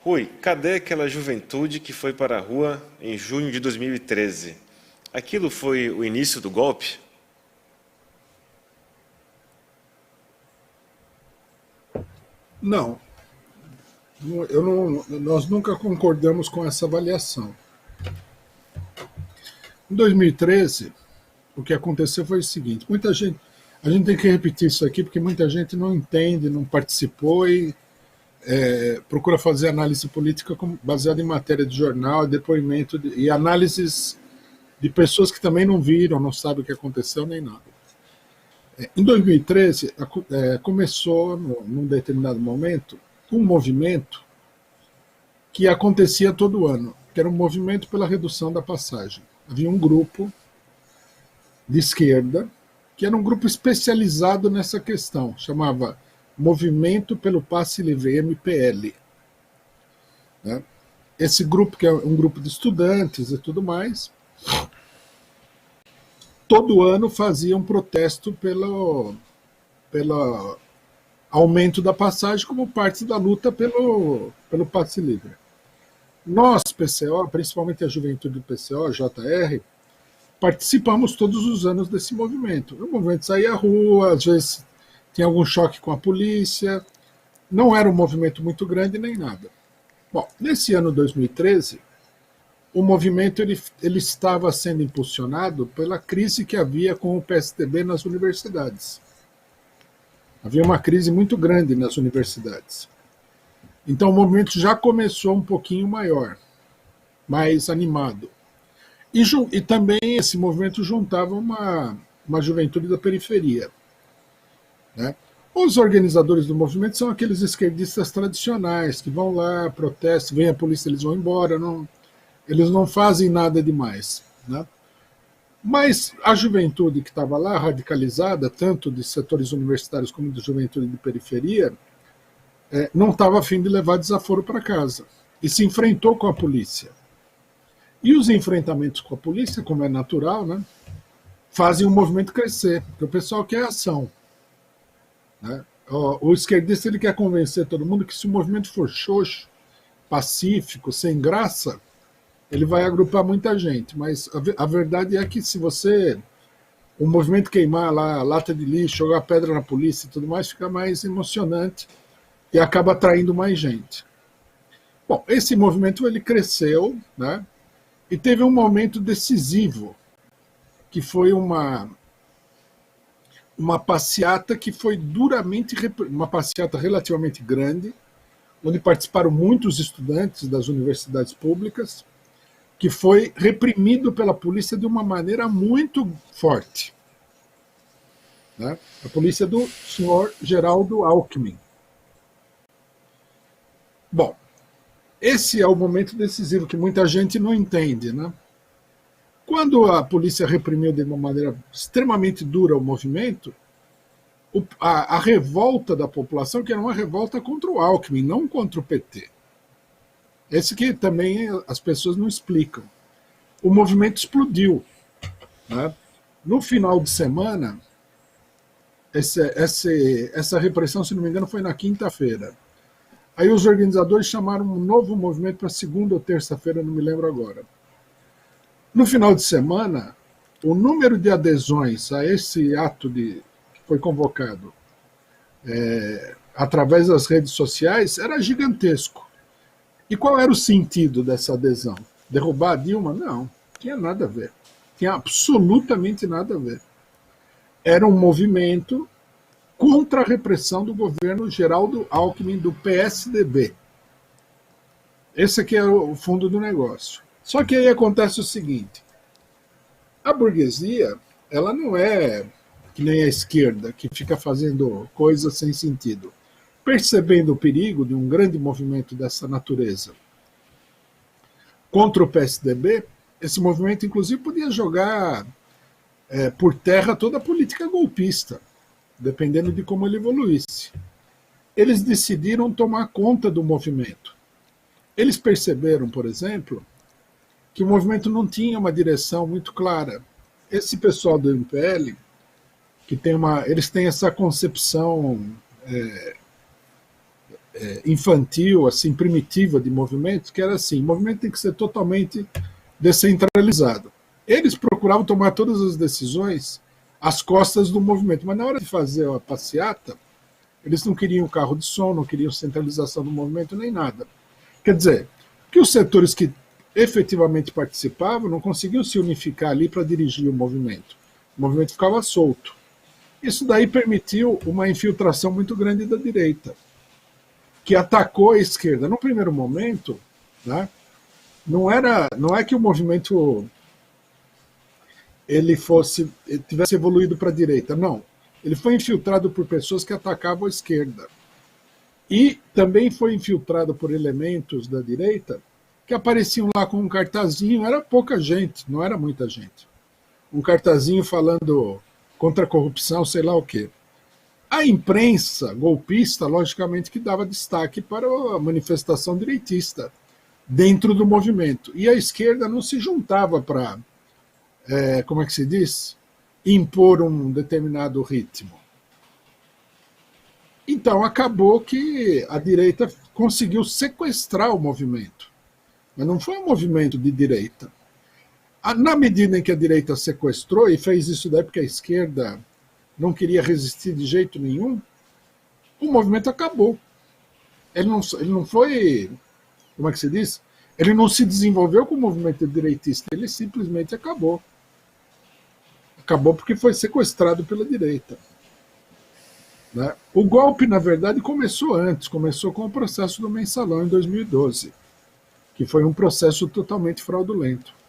Rui, cadê aquela juventude que foi para a rua em junho de 2013? Aquilo foi o início do golpe? Não, nós nunca concordamos com essa avaliação. Em 2013, o que aconteceu foi o seguinte: muita gente, a gente tem que repetir isso aqui porque muita gente não entende, não participou e procura fazer análise política baseada em matéria de jornal, depoimento e análises de pessoas que também não viram, não sabem o que aconteceu nem nada. Em 2013, começou, num determinado momento, um movimento que acontecia todo ano, que era um movimento pela redução da passagem. Havia um grupo de esquerda, que era um grupo especializado nessa questão, chamava Movimento pelo Passe Livre, MPL. Né? Esse grupo, que é um grupo de estudantes e tudo mais, todo ano fazia um protesto pelo aumento da passagem como parte da luta pelo passe livre. Nós, PCO, principalmente a juventude do PCO, JR, participamos todos os anos desse movimento. O movimento saía à rua, às vezes tinha algum choque com a polícia, não era um movimento muito grande nem nada. Bom, nesse ano 2013, o movimento ele estava sendo impulsionado pela crise que havia com o PSDB nas universidades. Havia uma crise muito grande nas universidades. Então o movimento já começou um pouquinho maior, mais animado. E também esse movimento juntava uma juventude da periferia. Né? Os organizadores do movimento são aqueles esquerdistas tradicionais, que vão lá, protestam, vem a polícia, eles vão embora, eles não fazem nada demais. Né? Mas a juventude que estava lá, radicalizada, tanto de setores universitários como de juventude de periferia, não estava a fim de levar desaforo para casa. E se enfrentou com a polícia. E os enfrentamentos com a polícia, como é natural, né, fazem o movimento crescer, porque o pessoal quer ação. Né? O esquerdista ele quer convencer todo mundo que se o movimento for xoxo, pacífico, sem graça, ele vai agrupar muita gente. Mas a verdade é que se o movimento queimar lá, lata de lixo, jogar pedra na polícia e tudo mais, fica mais emocionante e acaba atraindo mais gente. Bom, esse movimento ele cresceu, né? E teve um momento decisivo, que foi uma passeata que foi duramente, uma passeata relativamente grande, onde participaram muitos estudantes das universidades públicas, que foi reprimido pela polícia de uma maneira muito forte. Né? A polícia do senhor Geraldo Alckmin. Bom, esse é o momento decisivo que muita gente não entende. Né? Quando a polícia reprimiu de uma maneira extremamente dura o movimento, a revolta da população, que era uma revolta contra o Alckmin, não contra o PT. Esse que também as pessoas não explicam. O movimento explodiu. Né? No final de semana, essa repressão, se não me engano, foi na quinta-feira. Aí os organizadores chamaram um novo movimento para segunda ou terça-feira, não me lembro agora. No final de semana, o número de adesões a esse ato que foi convocado através das redes sociais era gigantesco. E qual era o sentido dessa adesão? Derrubar a Dilma? Não, tinha nada a ver. Tinha absolutamente nada a ver. Era um movimento contra a repressão do governo Geraldo Alckmin do PSDB. Esse aqui é o fundo do negócio. Só que aí acontece o seguinte: a burguesia, ela não é que nem a esquerda, que fica fazendo coisas sem sentido. Percebendo o perigo de um grande movimento dessa natureza contra o PSDB, esse movimento, inclusive, podia jogar por terra toda a política golpista, dependendo de como ele evoluísse. Eles decidiram tomar conta do movimento. Eles perceberam, por exemplo, que o movimento não tinha uma direção muito clara. Esse pessoal do MPL, eles têm essa concepção infantil, assim, primitiva de movimentos, que era assim, o movimento tem que ser totalmente descentralizado. Eles procuravam tomar todas as decisões às costas do movimento, mas na hora de fazer a passeata, eles não queriam carro de som, não queriam centralização do movimento, nem nada. Quer dizer, que os setores que efetivamente participavam não conseguiam se unificar ali para dirigir o movimento ficava solto. Isso daí permitiu uma infiltração muito grande da direita, que atacou a esquerda. No primeiro momento, né, não é que o movimento ele tivesse evoluído para a direita, não. Ele foi infiltrado por pessoas que atacavam a esquerda. E também foi infiltrado por elementos da direita que apareciam lá com um cartazinho, era pouca gente, não era muita gente. Um cartazinho falando contra a corrupção, sei lá o quê. A imprensa golpista, logicamente, que dava destaque para a manifestação direitista dentro do movimento. E a esquerda não se juntava para, como é que se diz? Impor um determinado ritmo. Então acabou que a direita conseguiu sequestrar o movimento. Mas não foi um movimento de direita. Na medida em que a direita sequestrou, e fez isso daí porque a esquerda não queria resistir de jeito nenhum, o movimento acabou. Ele não foi, como é que se diz? Ele não se desenvolveu como movimento direitista, ele simplesmente acabou. Acabou porque foi sequestrado pela direita. Né? O golpe, na verdade, começou antes, começou com o processo do Mensalão em 2012, que foi um processo totalmente fraudulento.